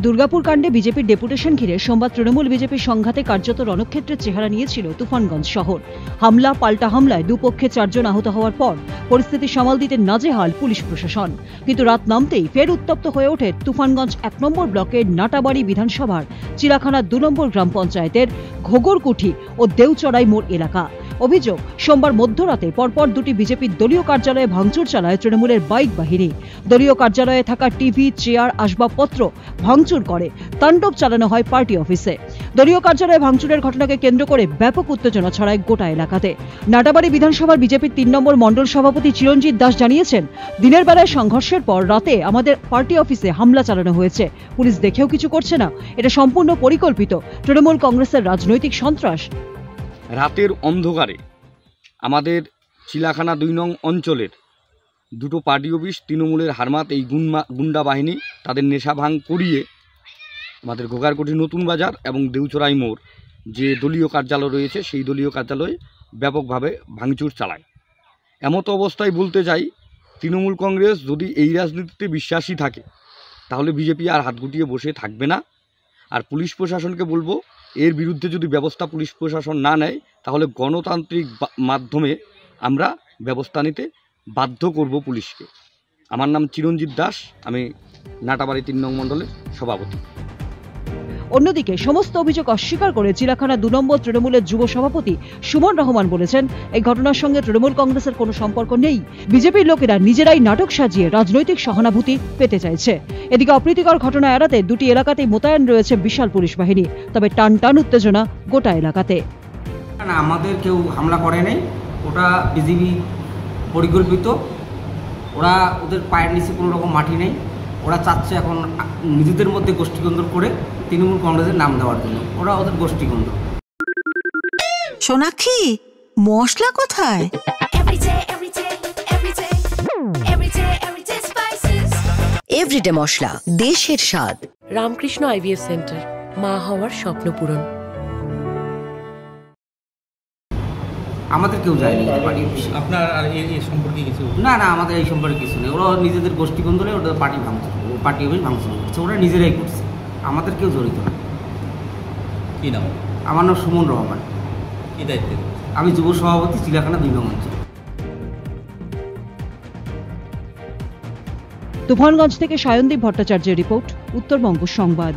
দুর্গাপুর কাণ্ডে বিজেপির ডেপুটেশন ঘিরে সোমবার তৃণমূল বিজেপির সংঘাতে কার্যত রণক্ষেত্রের চেহারা নিয়েছিল তুফানগঞ্জ শহর। হামলা পাল্টা হামলায় দুপক্ষে 4 জন আহত হওয়ার পর পরিস্থিতি সামাল দিতে নাজেহাল পুলিশ প্রশাসন। কিন্তু রাত নামতেই ফের উত্তপ্ত হয়ে ওঠে তুফানগঞ্জ 1 নম্বর ব্লকের নাটাবাড়ি বিধানসভার চিলাখানা 2 নম্বর গ্রাম পঞ্চায়েতের ঘোগরকুঠি ও দেউচড়াই মোড় এলাকা। অভিযোগ, সোমবার মধ্যরাতে পরপর দুটি বিজেপির দলীয় কার্যালয়ে ভাঙচুর চালায় তৃণমূলের বাইক বাহিনী। দলীয় কার্যালয়ে থাকা টিভি, চেয়ার, আসবাবপত্র ভাঙচুর করে তাণ্ডব চালানো হয় পার্টি অফিসে। দলীয় কার্যালয়ে ভাঙচুরের ঘটনাকে কেন্দ্র করে ব্যাপক উত্তেজনা ছড়ায় গোটা এলাকাতে। নাটাবাড়ি বিধানসভার বিজেপির 3 নম্বর মণ্ডল সভাপতি চিরঞ্জিত দাস জানিয়েছেন, দিনের বেলায় সংঘর্ষের পর রাতে আমাদের পার্টি অফিসে হামলা চালানো হয়েছে। পুলিশ দেখেও কিছু করছে না। এটা সম্পূর্ণ পরিকল্পিত তৃণমূল কংগ্রেসের রাজনৈতিক সন্ত্রাস। রাতের অন্ধকারে আমাদের চিলাখানা 2 নং অঞ্চলের দুটো পার্টি অফিস তৃণমূলের হারমাত এই গুন্ডা বাহিনী তাদের নেশা ভাঙ করিয়ে আমাদের ঘোগারকুঠি নতুন বাজার এবং দেউচড়াই মোড় যে দলীয় কার্যালয় রয়েছে সেই দলীয় কার্যালয়ে ব্যাপকভাবে ভাঙচুর চালায়। এমত অবস্থায় বলতে চাই, তৃণমূল কংগ্রেস যদি এই রাজনীতিতে বিশ্বাসী থাকে তাহলে বিজেপি আর হাত গুটিয়ে বসে থাকবে না। আর পুলিশ প্রশাসনকে বলবো, এর বিরুদ্ধে যদি ব্যবস্থা পুলিশ প্রশাসন না নেয় তাহলে গণতান্ত্রিক মাধ্যমে আমরা ব্যবস্থা নিতে বাধ্য করব পুলিশকে। আমার নাম চিরঞ্জিত দাস, আমি নাটাবাড়ি 3 নং মণ্ডলের সভাপতি। অন্যদিকে সমস্ত অভিযোগ অস্বীকার করে চিলাখানা 2 নম্বর তৃণমূলের যুব সভাপতি সুমন রহমান বলেছেন, এই ঘটনার সঙ্গে তৃণমূল কংগ্রেসের কোনো সম্পর্ক নেই। বিজেপির লোকেরা নিজেরাই নাটক সাজিয়ে রাজনৈতিক সহানুভূতি পেতে চাইছে। এদিকে অপ্রীতিকর ঘটনা এড়াতে দুটি এলাকাতেই মোতায়েন রয়েছে বিশাল পুলিশ বাহিনী। তবে টান টান উত্তেজনা গোটা এলাকাতে। না, আমাদের কেউ হামলা করে নাই, ওটা বিজেপি পরিকল্পিত। ওরা ওদের পায়ের নিচে কোনো রকম মাটি নেই। ওরা চাচ্ছে এখন নিজেদের মধ্যে গোষ্ঠীদ্বন্দ্ব করে তৃণমূল কংগ্রেসের নাম দেওয়ার জন্য। ওরা ওদের গোষ্ঠীদ্বন্দ্ব। সোনাক্ষী, মশলা কোথায়? এভরিডে মশলা, দেশের স্বাদ। রামকৃষ্ণ আইভিএফ সেন্টার, মা হওয়ার স্বপ্ন পূরণ। আমাদের কেউ যায়নি। আপনার আর এই সম্পর্কে কিছু? না, আমাদের এই সম্পর্কে কিছু নেই। ওরা নিজেদের গোষ্ঠীদ্বন্দ্ব নেই, ওদের পার্টি ভাঙচুর, পার্টি অফিস ভাঙচুর করছে, ওরা নিজেরাই করছে। আমাদের কেউ জড়িত না। কি নাম? আমার নাম সুমন রহমান। কি দায়িত্বে? আমি যুব সভাপতি, চিলাখানা 2 নং অঞ্চল। তুফানগঞ্জ থেকে সায়নদীপ ভট্টাচার্যের রিপোর্ট, উত্তরবঙ্গ সংবাদ।